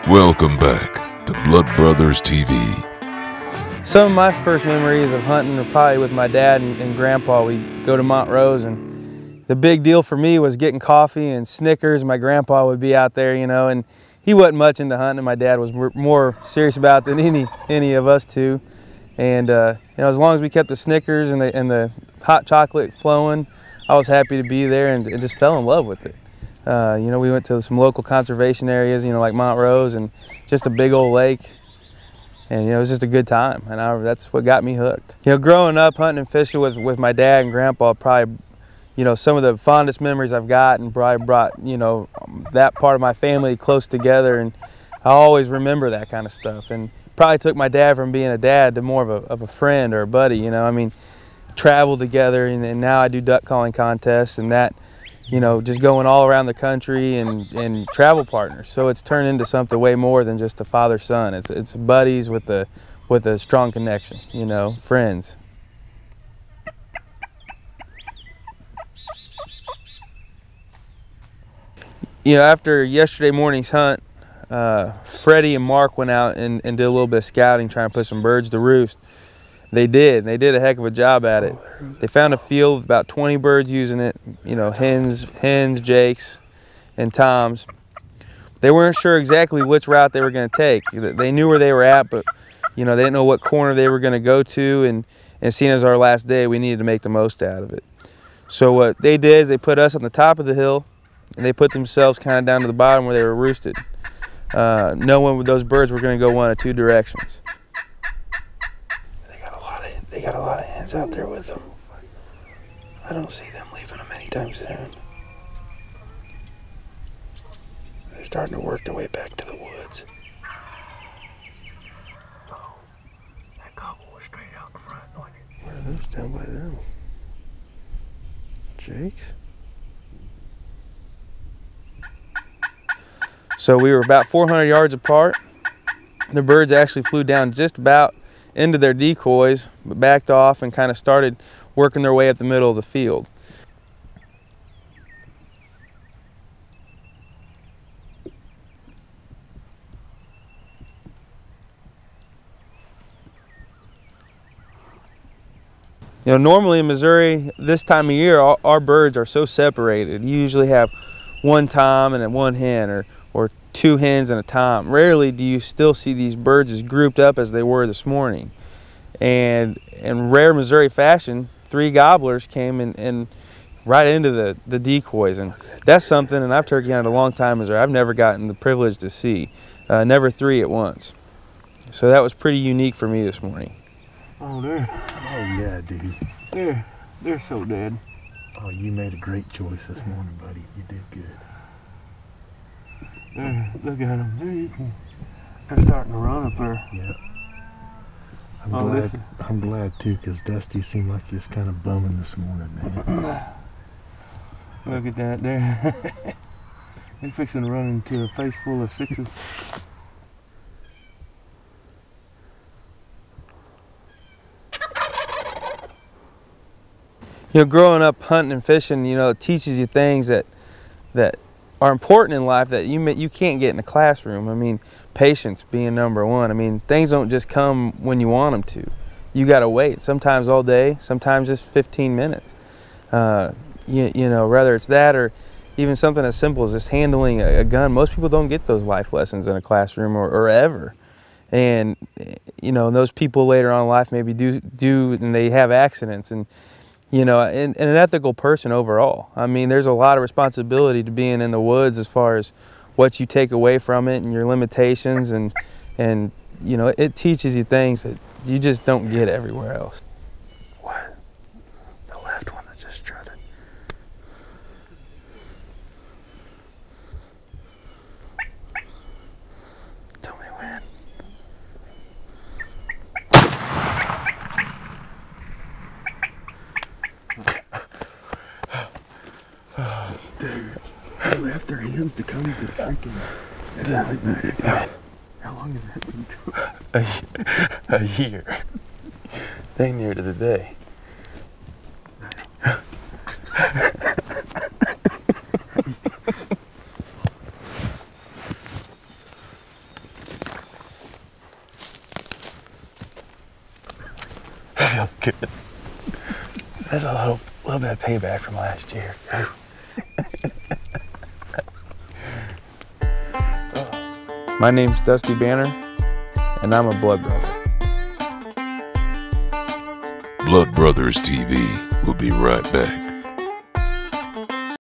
Welcome back to Blood Brothers TV. Some of my first memories of hunting are probably with my dad and grandpa. We'd go to Montrose, and the big deal for me was getting coffee and Snickers. My grandpa would be out there, you know, and he wasn't much into hunting, and my dad was more serious about it than any of us two. And you know, as long as we kept the Snickers and the hot chocolate flowing, I was happy to be there and just fell in love with it. You know, we went to some local conservation areas, you know, like Montrose, and just a big old lake. And, you know, it was just a good time, and that's what got me hooked. You know, growing up hunting and fishing with my dad and grandpa, probably, you know, some of the fondest memories I've got, and probably brought, you know, that part of my family close together, and I always remember that kind of stuff. And probably took my dad from being a dad to more of a friend or a buddy, you know. I mean, traveled together, and now I do duck calling contests, and that, you know, just going all around the country and travel partners. So it's turned into something way more than just a father-son. It's buddies with a strong connection, you know, friends. You know, after yesterday morning's hunt, Freddie and Mark went out and did a little bit of scouting, trying to put some birds to roost. They did a heck of a job at it. They found a field with about 20 birds using it, you know, hens, jakes, and toms. They weren't sure exactly which route they were going to take. They knew where they were at, but, you know, they didn't know what corner they were going to go to, and seeing as our last day, we needed to make the most out of it. So what they did is they put us on the top of the hill, and they put themselves kind of down to the bottom where they were roosted, knowing those birds were going to go one of two directions. They got a lot of hens out there with them. I don't see them leaving them anytime soon. They're starting to work their way back to the woods. Oh, that gobble was straight out in front, wasn't it? What are those down by them? Jakes? So we were about 400 yards apart. The birds actually flew down just about into their decoys, but backed off and kind of started working their way up the middle of the field. You know, normally in Missouri, this time of year, our birds are so separated. You usually have one tom and one hen, or two hens and a tom. Rarely do you still see these birds as grouped up as they were this morning. And in rare Missouri fashion, 3 gobblers came and right into the decoys. And that's something, and I've turkey hunted a long time in Missouri, I've never gotten the privilege to see. Never 3 at once. So that was pretty unique for me this morning. Oh, they're yeah, dude. They're so dead. Oh, you made a great choice this morning, buddy. You did good. Look at them. They're starting to run up there. Yeah. Oh, I'm glad too, because Dusty seemed like he was kind of bumming this morning, man. Look at that there. They're fixing to run into a face full of 6s. You know, growing up hunting and fishing, you know, it teaches you things that are important in life that you can't get in a classroom. I mean, patience being number one. I mean, things don't just come when you want them to. You got to wait, sometimes all day, sometimes just 15 minutes. You know, whether it's that or even something as simple as just handling a gun. Most people don't get those life lessons in a classroom or ever. And, you know, those people later on in life maybe do and they have accidents. And, you know, and an ethical person overall. I mean, there's a lot of responsibility to being in the woods as far as what you take away from it and your limitations, and you know, it teaches you things that you just don't get everywhere else. What? The left one that just strutted. Tell me when. Dude, they left their hands to come to the freaking... How long has that been doing? A year. Dang near to the day. feels good. That's a little bit of payback from last year. My name's Dusty Banner, and I'm a blood brother. Blood Brothers TV will be right back.